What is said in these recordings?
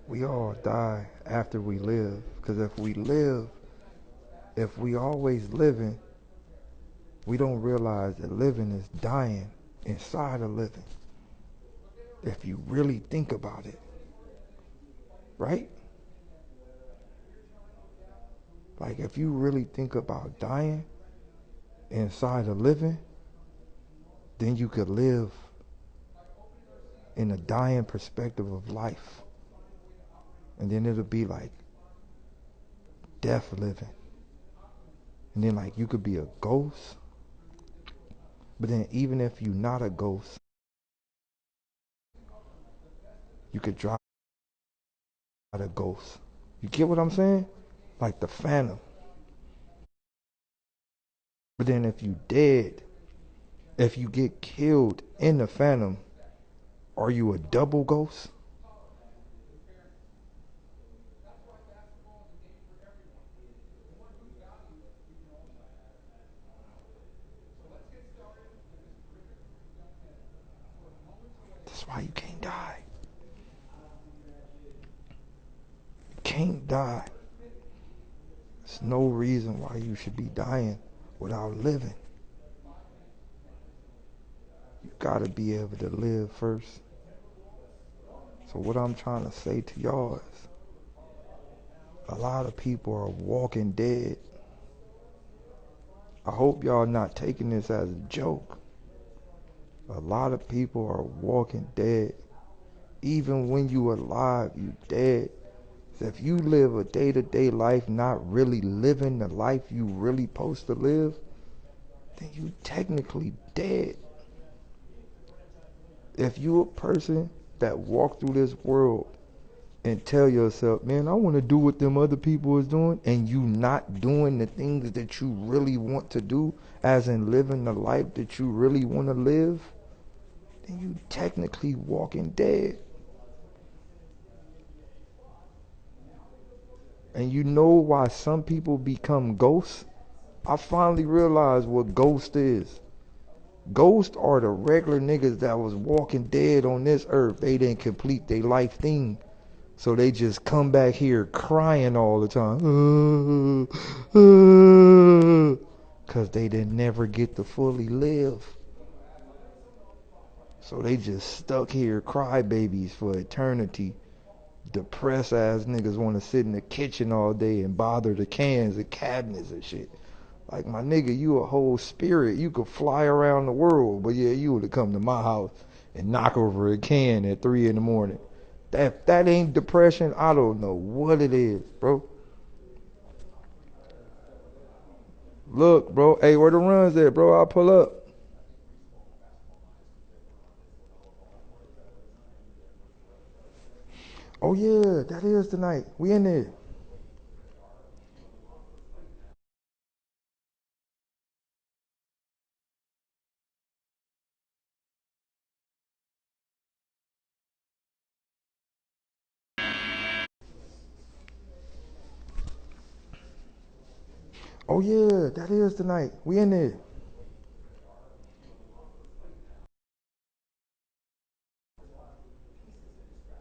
We all die after we live. Because if we always living, we don't realize that living is dying inside of living. If you really think about it, right? Like if you really think about dying inside of living, then you could live in a dying perspective of life. And then it'll be like death living. And then like you could be a ghost. But then even if you're not a ghost, you could drive a ghost. You get what I'm saying? Like the phantom. But then if you dead, if you get killed in the phantom, are you a double ghost? That's why you can't die. You can't die. There's no reason why you should be dying without living. You gotta be able to live first. So what I'm trying to say to y'all is a lot of people are walking dead. I hope y'all not taking this as a joke. A lot of people are walking dead. Even when you alive, you dead. So if you live a day-to-day life not really living the life you really supposed to live, then you technically dead. If you a person that walk through this world and tell yourself, man, I want to do what them other people is doing, and you not doing the things that you really want to do, as in living the life that you really want to live, then you technically walking dead. And you know why some people become ghosts? I finally realized what ghost is. Ghosts are the regular niggas that was walking dead on this earth. They didn't complete their life thing. So they just come back here crying all the time. Because they didn't never get to fully live. So they just stuck here crybabies for eternity. Depressed ass niggas want to sit in the kitchen all day and bother the cans and cabinets and shit. Like, my nigga, you a whole spirit. You could fly around the world, but yeah, you would have come to my house and knock over a can at 3 in the morning. That ain't depression, I don't know what it is, bro. Look, bro. Hey, where the runs at, bro? I'll pull up. Oh yeah, that is tonight. We in there. Oh yeah, that is tonight. We in there.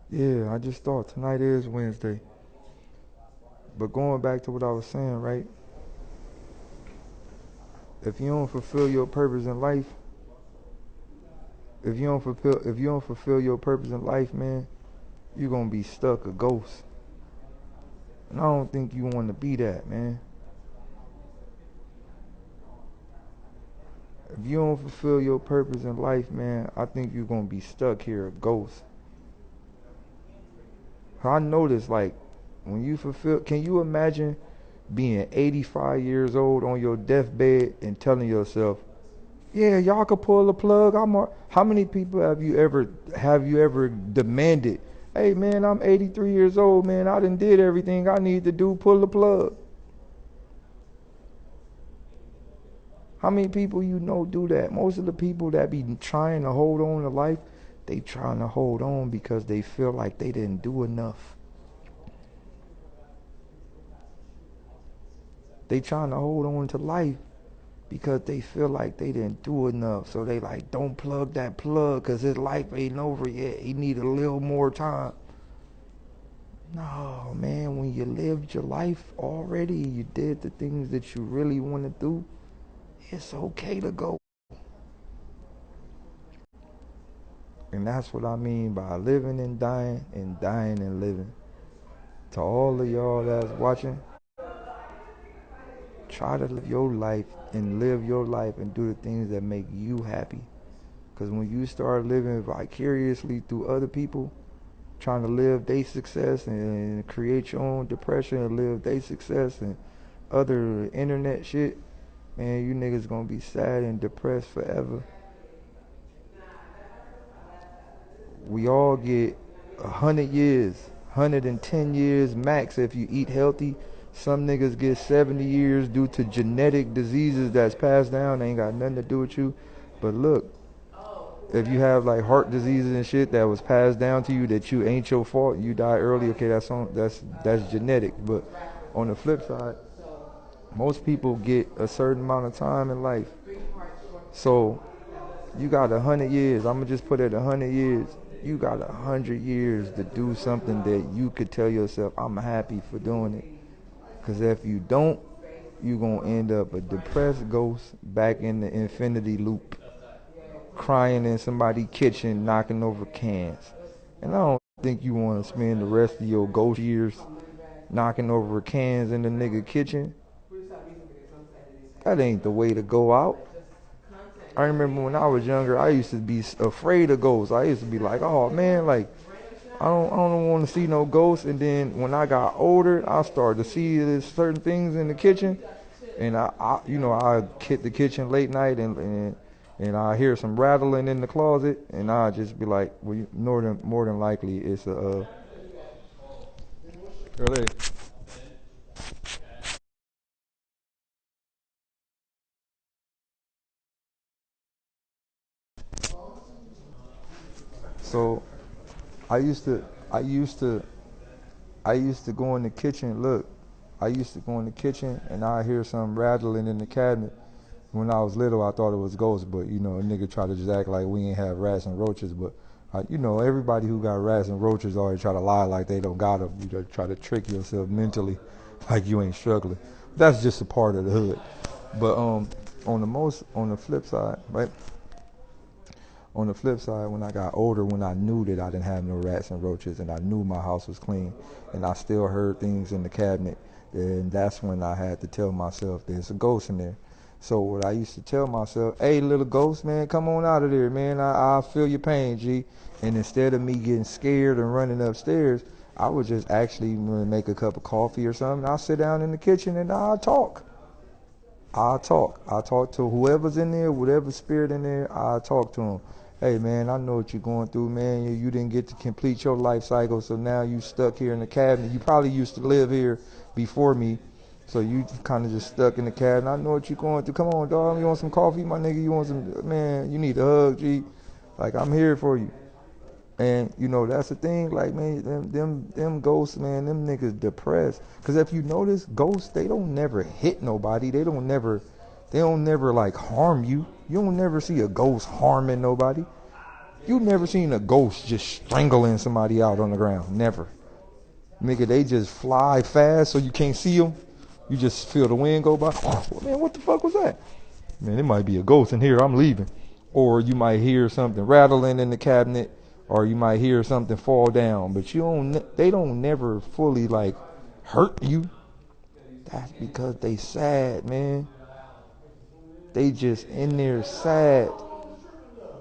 Yeah, I just thought tonight is Wednesday. But going back to what I was saying, right? If you don't fulfill your purpose in life, if you don't fulfill your purpose in life, man, you're gonna be stuck a ghost. And I don't think you want to be that, man. If you don't fulfill your purpose in life, man, I think you're gonna be stuck here a ghost. I noticed, like, when you fulfill, can you imagine being 85 years old on your deathbed and telling yourself, yeah, y'all could pull the plug. How many people have you ever demanded, hey man, I'm 83 years old, man, I done did everything I need to do, pull the plug. How many people you know do that? Most of the people that be trying to hold on to life, they trying to hold on because they feel like they didn't do enough. They trying to hold on to life because they feel like they didn't do enough. So they like, don't plug that plug because his life ain't over yet. He need a little more time. No, man, when you lived your life already, you did the things that you really want to do, it's okay to go. And that's what I mean by living and dying and living. To all of y'all that's watching, try to live your life and live your life and do the things that make you happy. Because when you start living vicariously through other people, trying to live their success and create your own depression and live their success and other internet shit, man, you niggas gonna be sad and depressed forever. We all get 100 years, 110 years max if you eat healthy. Some niggas get 70 years due to genetic diseases that's passed down. They ain't got nothing to do with you. But look, if you have like heart diseases and shit that was passed down to you that you ain't your fault, you die early. Okay, that's genetic. But on the flip side, most people get a certain amount of time in life. So you got 100 years. I'm gonna just put it 100 years. You got 100 years to do something that you could tell yourself, I'm happy for doing it. Because if you don't, you gonna end up a depressed ghost back in the infinity loop, crying in somebody's kitchen, knocking over cans. And I don't think you want to spend the rest of your ghost years knocking over cans in the nigga kitchen. That ain't the way to go out. I remember when I was younger, I used to be afraid of ghosts. I used to be like, oh man, like I don't want to see no ghosts. And then when I got older, I started to see there's certain things in the kitchen, and I hit the kitchen late night and I hear some rattling in the closet, and I just be like, well, more than likely it's a early. So I used to I used to I used to go in the kitchen. Look, I used to go in the kitchen and I hear some rattling in the cabinet. When I was little, I thought it was ghosts, but a nigga try to just act like we ain't have rats and roaches. But everybody who got rats and roaches always try to lie like they don't got them. You just try to trick yourself mentally, like you ain't struggling. That's just a part of the hood. But on the flip side, right? On the flip side, when I got older, when I knew that I didn't have no rats and roaches, and I knew my house was clean, and I still heard things in the cabinet, then that's when I had to tell myself there's a ghost in there. So what I used to tell myself, hey, little ghost, man, come on out of there, man. I'll feel your pain, G. And instead of me getting scared and running upstairs, I would just actually make a cup of coffee or something. I'll sit down in the kitchen and I'll talk. I'll talk. I'll talk to whoever's in there, whatever spirit in there, I'll talk to them. Hey, man, I know what you're going through, man. You didn't get to complete your life cycle, so now you stuck here in the cabinet. You probably used to live here before me, so you kind of just stuck in the cabinet. I know what you're going through. Come on, dog. You want some coffee, my nigga? You want some, man, you need a hug, G. Like, I'm here for you. And that's the thing, like, man, them ghosts, man, them niggas depressed. Cause if you notice, ghosts, they don't never hit nobody. They don't never like harm you. You don't never see a ghost harming nobody. You never seen a ghost just strangling somebody out on the ground. Never. Nigga, they just fly fast so you can't see them. You just feel the wind go by. Oh, man, what the fuck was that? Man, it might be a ghost in here. I'm leaving. Or you might hear something rattling in the cabinet, or you might hear something fall down. But they don't never fully like hurt you. That's because they sad, man. They just in there sad.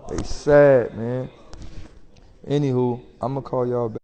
They sad, man. Anywho, I'm gonna call y'all back.